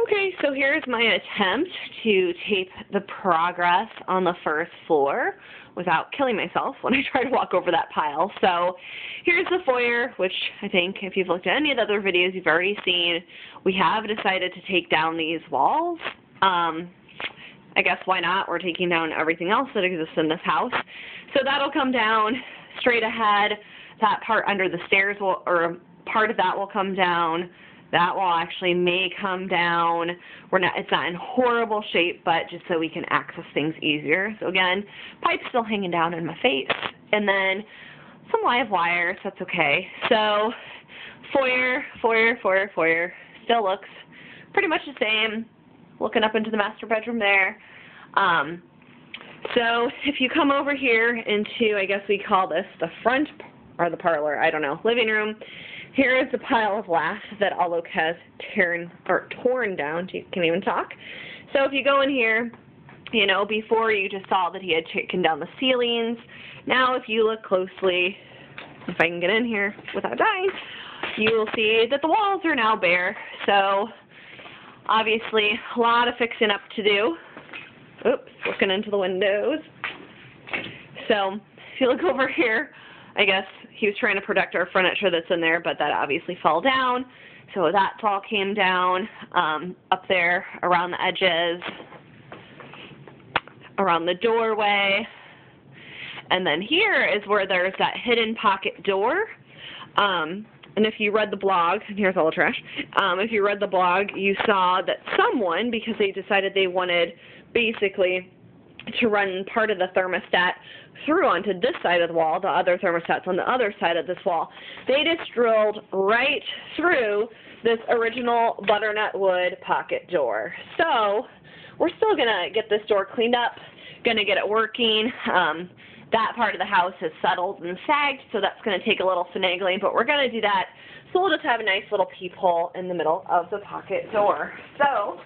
Okay, so here's my attempt to tape the progress on the first floor without killing myself when I try to walk over that pile. So here's the foyer, which I think if you've looked at any of the other videos you've already seen. We have decided to take down these walls. I guess why not? We're taking down everything else that exists in this house. So that'll come down straight ahead. That part under the stairs will, or part of that will come down. That wall actually may come down. It's not in horrible shape, but just so we can access things easier. So again, pipe's still hanging down in my face. And then some live wires, that's okay. So foyer, still looks pretty much the same. Looking up into the master bedroom there. So if you come over here into, I guess we call this the front, or the parlor, I don't know, living room. Here is the pile of glass that Alok has torn down. You can't even talk. So if you go in here, you know, before you just saw that he had taken down the ceilings. Now if you look closely, if I can get in here without dying, you will see that the walls are now bare. So obviously a lot of fixing up to do. Oops, looking into the windows. So if you look over here, I guess he was trying to protect our furniture that's in there, but that obviously fell down. So that all came down up there around the edges, around the doorway. And then here is where there's that hidden pocket door. And if you read the blog, and here's all the trash, if you read the blog, you saw that someone, because they decided they wanted basically to run part of the thermostat through onto this side of the wall, the other thermostat's on the other side of this wall. They just drilled right through this original butternut wood pocket door. So we're still going to get this door cleaned up, going to get it working. That part of the house has settled and sagged, so that's going to take a little finagling, but we're going to do that. So we'll just have a nice little peephole in the middle of the pocket door. So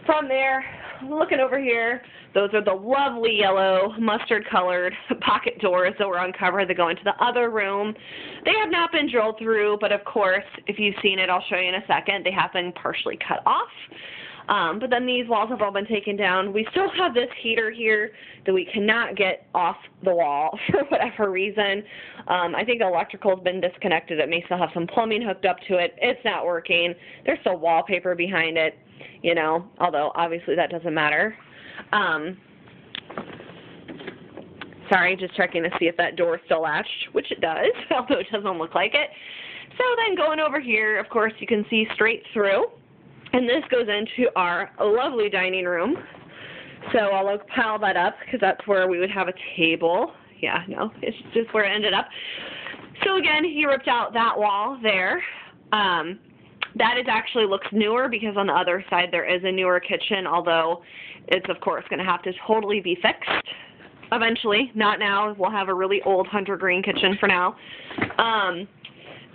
from there, looking over here, those are the lovely yellow mustard-colored pocket doors that were uncovered that go into the other room. They have not been drilled through, but of course, if you've seen it, I'll show you in a second, they have been partially cut off. But then these walls have all been taken down. We still have this heater here that we cannot get off the wall for whatever reason. I think electrical's been disconnected. It may still have some plumbing hooked up to it. It's not working. There's still wallpaper behind it, you know, although obviously that doesn't matter. Sorry, just checking to see if that door is still latched, which it does, although it doesn't look like it. So then going over here, of course, you can see straight through. And this goes into our lovely dining room. So I'll pile that up because that's where we would have a table. Yeah, no, it's just where it ended up. So again, he ripped out that wall there. That is actually looks newer because on the other side there is a newer kitchen, although it's of course going to have to totally be fixed eventually. Not now. We'll have a really old hunter green kitchen for now.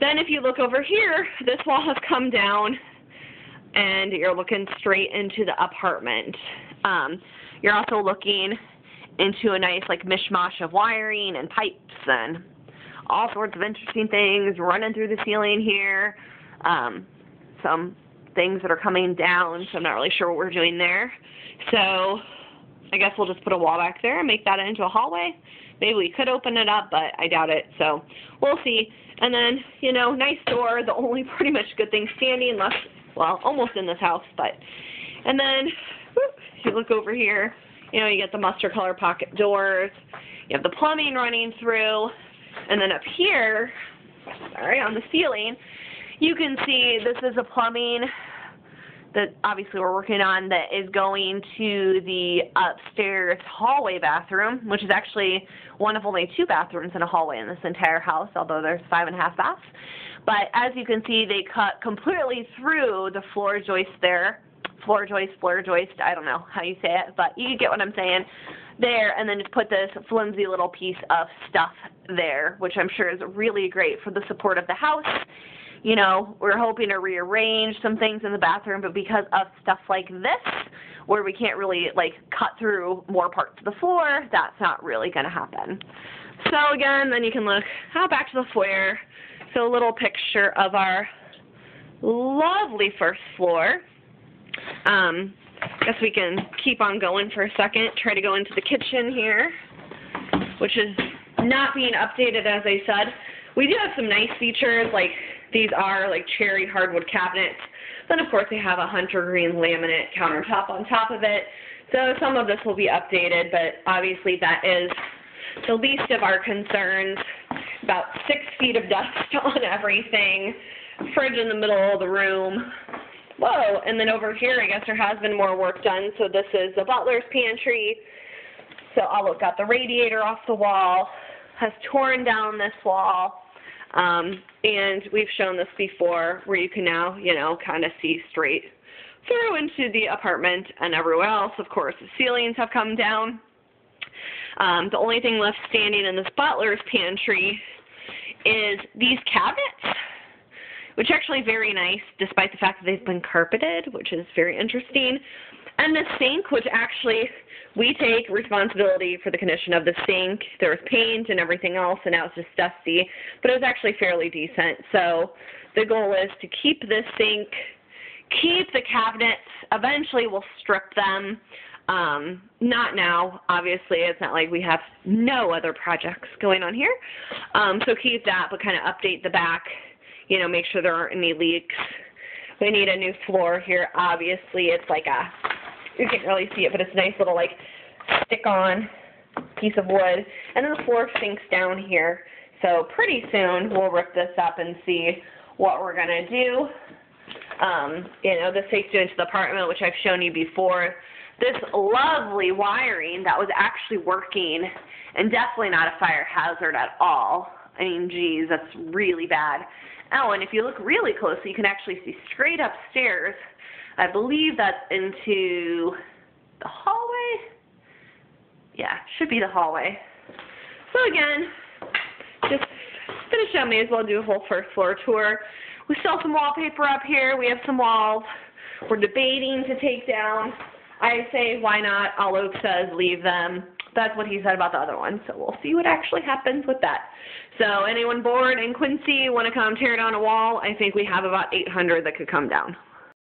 Then if you look over here, this wall has come down and you're looking straight into the apartment. You're also looking into a nice like mishmash of wiring and pipes and all sorts of interesting things running through the ceiling here. Some things that are coming down, so I'm not really sure what we're doing there. So I guess we'll just put a wall back there and make that into a hallway. Maybe we could open it up, but I doubt it, so we'll see. And then, you know, nice door, the only pretty much good thing standing left, well, almost in this house, but, and then, whoop, if you look over here, you know, you get the mustard color pocket doors, you have the plumbing running through, and then up here, sorry, on the ceiling, you can see this is a plumbing that obviously we're working on that is going to the upstairs hallway bathroom, which is actually one of only 2 bathrooms in a hallway in this entire house, although there's 5.5 baths. But as you can see, they cut completely through the floor joist there. Floor joist, I don't know how you say it, but you get what I'm saying there, and then just put this flimsy little piece of stuff there, which I'm sure is really great for the support of the house. You know, we're hoping to rearrange some things in the bathroom, but because of stuff like this, where we can't really, like, cut through more parts of the floor, that's not really going to happen. So, again, then you can look back to the foyer. So, a little picture of our lovely first floor. Guess we can keep on going for a second, try to go into the kitchen here, which is not being updated, as I said. We do have some nice features, like these are like cherry hardwood cabinets. Then, of course, they have a hunter green laminate countertop on top of it. So some of this will be updated, but obviously that is the least of our concerns. About 6 feet of dust on everything. Fridge in the middle of the room. Whoa, and then over here, I guess there has been more work done. So this is the butler's pantry. So I've got the radiator off the wall, has torn down this wall. And we've shown this before where you can now, kind of see straight through into the apartment and everywhere else. Of course, the ceilings have come down. The only thing left standing in this butler's pantry is these cabinets, which are actually very nice despite the fact that they've been carpeted, which is very interesting. And the sink, which actually we take responsibility for the condition of the sink. There was paint and everything else, and now it's just dusty, but it was actually fairly decent. So the goal is to keep this sink, keep the cabinets. Eventually we'll strip them. Not now, obviously. It's not like we have no other projects going on here. So keep that, but kind of update the back, make sure there aren't any leaks. We need a new floor here. Obviously, it's like you can't really see it, but it's a nice little, stick-on piece of wood. And then the floor sinks down here. So pretty soon we'll rip this up and see what we're going to do. This takes you into the apartment, which I've shown you before. This lovely wiring that was actually working and definitely not a fire hazard at all. I mean, geez, that's really bad. Oh, and if you look really closely, you can actually see straight upstairs. I believe that's into the hallway. Yeah, should be the hallway. So again, just finish up. May as well do a whole first floor tour. We still have some wallpaper up here. We have some walls we're debating to take down. I say, why not? Olive says, leave them. That's what he said about the other one. So we'll see what actually happens with that. So anyone bored in Quincy, want to come tear down a wall? I think we have about 800 that could come down.